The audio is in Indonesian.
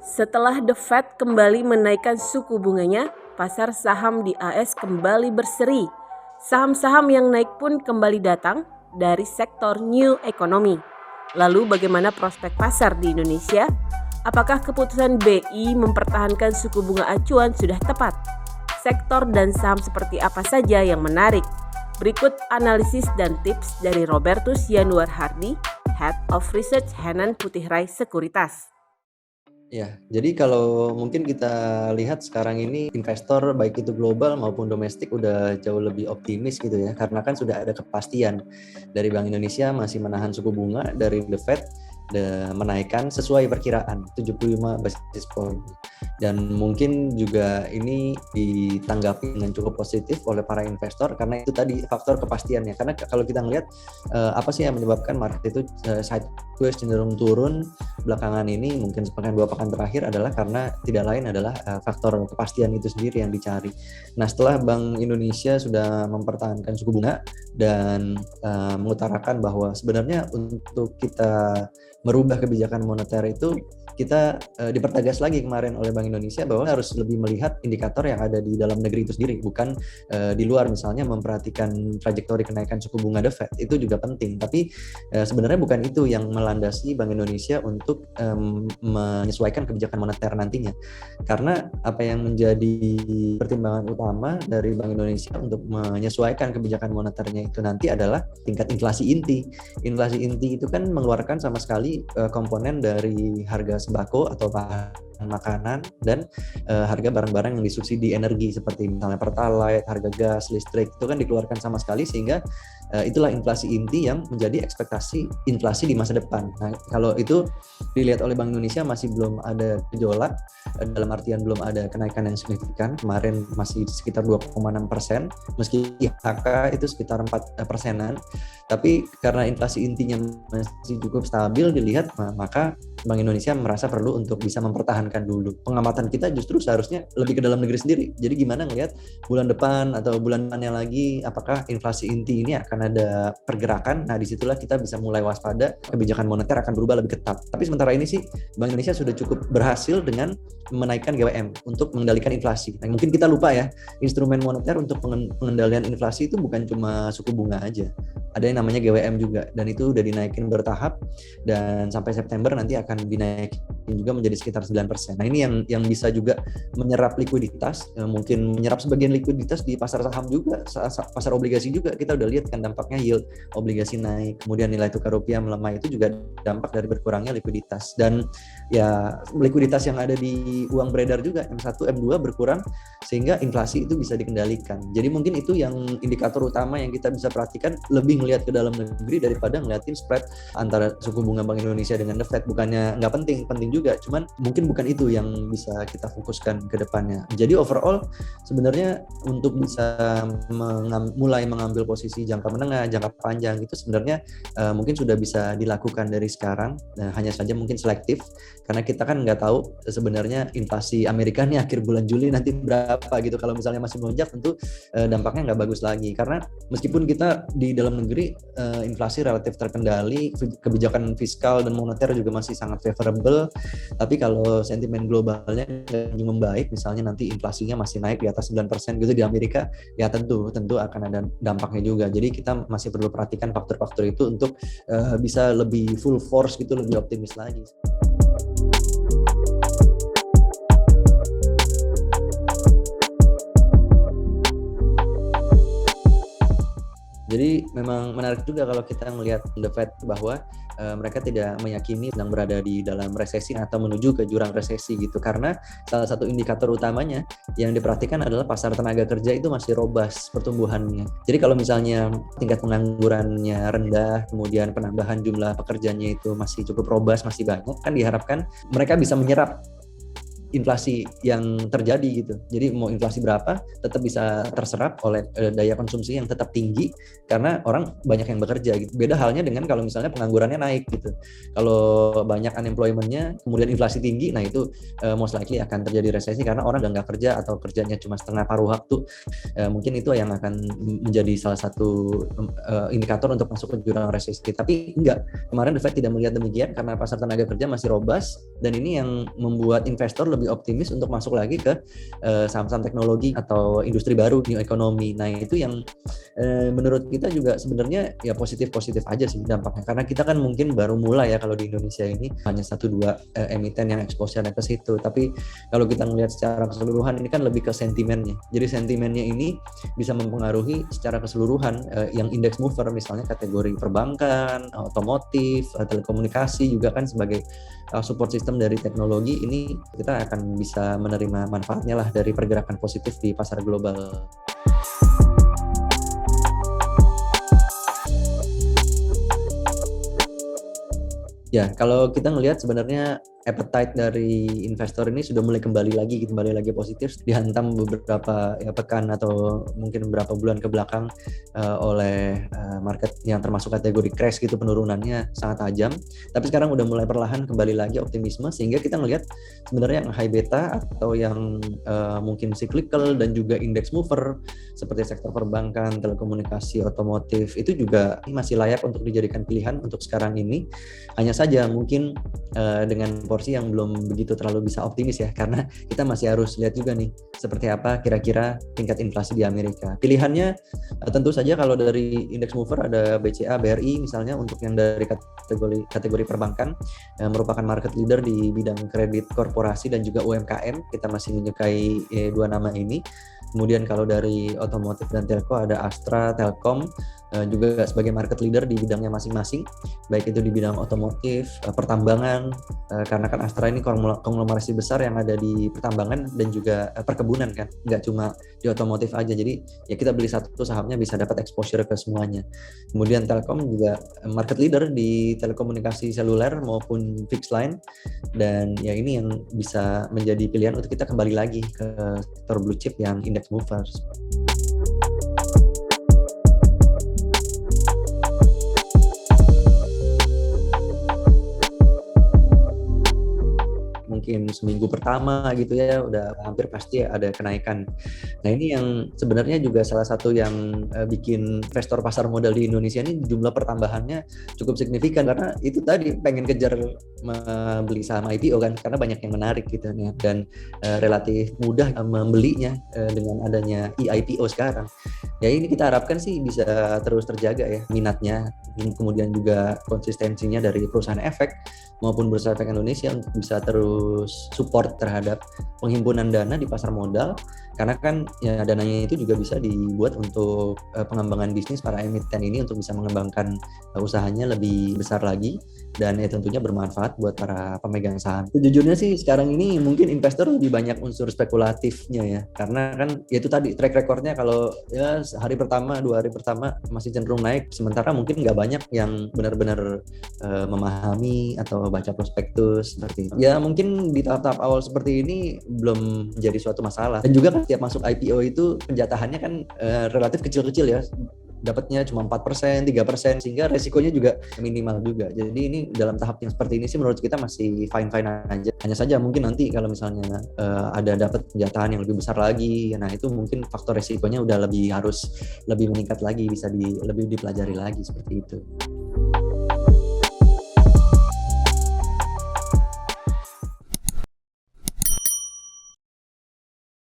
Setelah The Fed kembali menaikkan suku bunganya, pasar saham di AS kembali berseri. Saham-saham yang naik pun kembali datang dari sektor new economy. Lalu bagaimana prospek pasar di Indonesia? Apakah keputusan BI mempertahankan suku bunga acuan sudah tepat? Sektor dan saham seperti apa saja yang menarik? Berikut analisis dan tips dari Robertus Yanuar Hardy, Head of Research Henan Putihrai Sekuritas. Ya, jadi kalau mungkin kita lihat sekarang ini investor baik itu global maupun domestik udah jauh lebih optimis gitu ya, karena kan sudah ada kepastian dari Bank Indonesia masih menahan suku bunga, dari The Fed menaikkan sesuai perkiraan 75 basis point, dan mungkin juga ini ditanggapi dengan cukup positif oleh para investor karena itu tadi faktor kepastiannya. Karena kalau kita ngelihat apa sih yang menyebabkan market itu sideways cenderung turun belakangan ini, mungkin sepekan dua pekan terakhir, adalah karena tidak lain adalah faktor kepastian itu sendiri yang dicari. Nah, setelah Bank Indonesia sudah mempertahankan suku bunga dan mengutarakan bahwa sebenarnya untuk kita merubah kebijakan moneter itu kita dipertegas lagi kemarin oleh Bank Indonesia bahwa harus lebih melihat indikator yang ada di dalam negeri itu sendiri, bukan di luar, misalnya memperhatikan trajektori kenaikan suku bunga The Fed. Itu juga penting, tapi sebenarnya bukan itu yang melandasi Bank Indonesia untuk menyesuaikan kebijakan moneter nantinya. Karena apa yang menjadi pertimbangan utama dari Bank Indonesia untuk menyesuaikan kebijakan moneternya itu nanti adalah tingkat inflasi inti. Inflasi inti itu kan mengeluarkan sama sekali komponen dari harga sembako atau bahan makanan dan harga barang-barang yang disubsidi energi seperti misalnya pertalite, harga gas, listrik, itu kan dikeluarkan sama sekali, sehingga itulah inflasi inti yang menjadi ekspektasi inflasi di masa depan. Nah, kalau itu dilihat oleh Bank Indonesia masih belum ada gejolak, dalam artian belum ada kenaikan yang signifikan. Kemarin masih sekitar 2,6%, meski IHK itu sekitar 4%. Tapi karena inflasi intinya masih cukup stabil dilihat, maka Bank Indonesia merasa perlu untuk bisa mempertahankan dulu. Pengamatan kita justru seharusnya lebih ke dalam negeri sendiri. Jadi gimana ngelihat bulan depan atau bulan depannya lagi, apakah inflasi inti ini akan ada pergerakan? Nah, disitulah kita bisa mulai waspada, kebijakan moneter akan berubah lebih ketat. Tapi sementara ini sih Bank Indonesia sudah cukup berhasil dengan menaikkan GWM untuk mengendalikan inflasi. Nah, mungkin kita lupa ya, instrumen moneter untuk pengendalian inflasi itu bukan cuma suku bunga aja. Ada yang namanya GWM juga, dan itu udah dinaikin bertahap, dan sampai September nanti akan dinaikin juga menjadi sekitar 9%. Nah, ini yang bisa juga menyerap likuiditas, mungkin menyerap sebagian likuiditas di pasar saham juga, pasar obligasi juga. Kita udah lihat kan dampaknya, yield obligasi naik, kemudian nilai tukar rupiah melemah, itu juga dampak dari berkurangnya likuiditas. Dan ya, likuiditas yang ada di uang beredar juga M1, M2 berkurang, sehingga inflasi itu bisa dikendalikan. Jadi mungkin itu yang indikator utama yang kita bisa perhatikan, lebih ngelihat ke dalam negeri daripada ngeliatin spread antara suku bunga Bank Indonesia dengan The Fed. Bukannya nggak penting, penting juga, cuman mungkin bukan itu yang bisa kita fokuskan ke depannya. Jadi overall sebenarnya untuk bisa mulai mengambil posisi jangka menengah, jangka panjang, itu sebenarnya mungkin sudah bisa dilakukan dari sekarang. Nah, hanya saja mungkin selektif, karena kita kan nggak tahu sebenarnya inflasi Amerika nih akhir bulan Juli nanti berapa gitu. Kalau misalnya masih melonjak, tentu dampaknya nggak bagus lagi, karena meskipun kita di dalam negeri inflasi relatif terkendali, kebijakan fiskal dan moneter juga masih sangat favorable, tapi kalau sentimen globalnya nggak membaik, misalnya nanti inflasinya masih naik di atas 9% gitu di Amerika, ya tentu akan ada dampaknya juga. Jadi kita masih perlu perhatikan faktor-faktor itu untuk bisa lebih full force gitu, lebih optimis lagi. Jadi memang menarik juga kalau kita melihat The Fed bahwa mereka tidak meyakini sedang berada di dalam resesi atau menuju ke jurang resesi gitu, karena salah satu indikator utamanya yang diperhatikan adalah pasar tenaga kerja itu masih robust pertumbuhannya. Jadi kalau misalnya tingkat penganggurannya rendah, kemudian penambahan jumlah pekerjanya itu masih cukup robust, masih banyak, kan diharapkan mereka bisa menyerap inflasi yang terjadi gitu. Jadi mau inflasi berapa tetap bisa terserap oleh daya konsumsi yang tetap tinggi karena orang banyak yang bekerja gitu. Beda halnya dengan kalau misalnya penganggurannya naik gitu. Kalau banyak unemployment-nya kemudian inflasi tinggi, nah itu most likely akan terjadi resesi karena orang udah nggak kerja atau kerjanya cuma setengah paruh waktu. Mungkin itu yang akan menjadi salah satu indikator untuk masuk ke jurang resesi. Tapi enggak, kemarin The Fed tidak melihat demikian karena pasar tenaga kerja masih robust, dan ini yang membuat investor lebih optimis untuk masuk lagi ke saham-saham teknologi atau industri baru, new economy. Nah itu yang menurut kita juga sebenarnya ya positif-positif aja sih dampaknya, karena kita kan mungkin baru mulai ya kalau di Indonesia ini hanya 1-2 emiten yang exposure ke situ. Tapi kalau kita melihat secara keseluruhan ini kan lebih ke sentimennya. Jadi sentimennya ini bisa mempengaruhi secara keseluruhan yang index mover, misalnya kategori perbankan, otomotif, telekomunikasi juga kan sebagai support system dari teknologi ini, kita akan bisa menerima manfaatnya lah dari pergerakan positif di pasar global. Ya, kalau kita ngelihat sebenarnya appetite dari investor ini sudah mulai kembali lagi positif, dihantam beberapa pekan atau mungkin beberapa bulan ke belakang oleh market yang termasuk kategori crash gitu, penurunannya sangat tajam. Tapi sekarang udah mulai perlahan kembali lagi optimisme, sehingga kita ngelihat sebenarnya yang high beta atau yang mungkin cyclical dan juga index mover seperti sektor perbankan, telekomunikasi, otomotif itu juga masih layak untuk dijadikan pilihan untuk sekarang ini. Hanya saja mungkin dengan porsi yang belum begitu terlalu bisa optimis ya, karena kita masih harus lihat juga nih seperti apa kira-kira tingkat inflasi di Amerika. Pilihannya tentu saja kalau dari index mover ada BCA, BRI misalnya untuk yang dari kategori perbankan, merupakan market leader di bidang kredit korporasi dan juga UMKM. Kita masih menyukai dua nama ini. Kemudian kalau dari otomotif dan telco ada Astra, Telkom, juga sebagai market leader di bidangnya masing-masing, baik itu di bidang otomotif, pertambangan, karena kan Astra ini konglomerasi besar yang ada di pertambangan dan juga perkebunan kan, nggak cuma di otomotif aja. Jadi ya kita beli satu sahamnya bisa dapat exposure ke semuanya. Kemudian Telkom juga market leader di telekomunikasi seluler maupun fixed line, dan ya ini yang bisa menjadi pilihan untuk kita kembali lagi ke sektor blue chip yang index movers. Mungkin seminggu pertama gitu ya udah hampir pasti ada kenaikan. Nah ini yang sebenarnya juga salah satu yang bikin investor pasar modal di Indonesia ini jumlah pertambahannya cukup signifikan, karena itu tadi pengen kejar membeli saham IPO kan, karena banyak yang menarik gitu ya, dan relatif mudah membelinya dengan adanya IPO sekarang. Ya ini kita harapkan sih bisa terus terjaga ya minatnya, kemudian juga konsistensinya dari perusahaan efek maupun Bursa Efek Indonesia untuk bisa terus support terhadap penghimpunan dana di pasar modal, karena kan ya dananya itu juga bisa dibuat untuk pengembangan bisnis para emiten ini untuk bisa mengembangkan usahanya lebih besar lagi, dan ya tentunya bermanfaat buat para pemegang saham. Sejujurnya sih sekarang ini mungkin investor lebih banyak unsur spekulatifnya ya, karena kan ya itu tadi track recordnya kalau ya hari pertama, 2 hari pertama masih cenderung naik, sementara mungkin nggak banyak yang benar-benar memahami atau baca prospektus seperti itu. Ya mungkin di tahap-tahap awal seperti ini belum jadi suatu masalah. Dan juga kan setiap masuk IPO itu penjatahannya kan relatif kecil-kecil ya. Dapatnya cuma 4%, 3%, sehingga resikonya juga minimal juga. Jadi ini dalam tahap yang seperti ini sih menurut kita masih fine-fine aja. Hanya saja mungkin nanti kalau misalnya ada dapat penjatahan yang lebih besar lagi, nah itu mungkin faktor resikonya udah harus lebih meningkat lagi, bisa lebih dipelajari lagi seperti itu.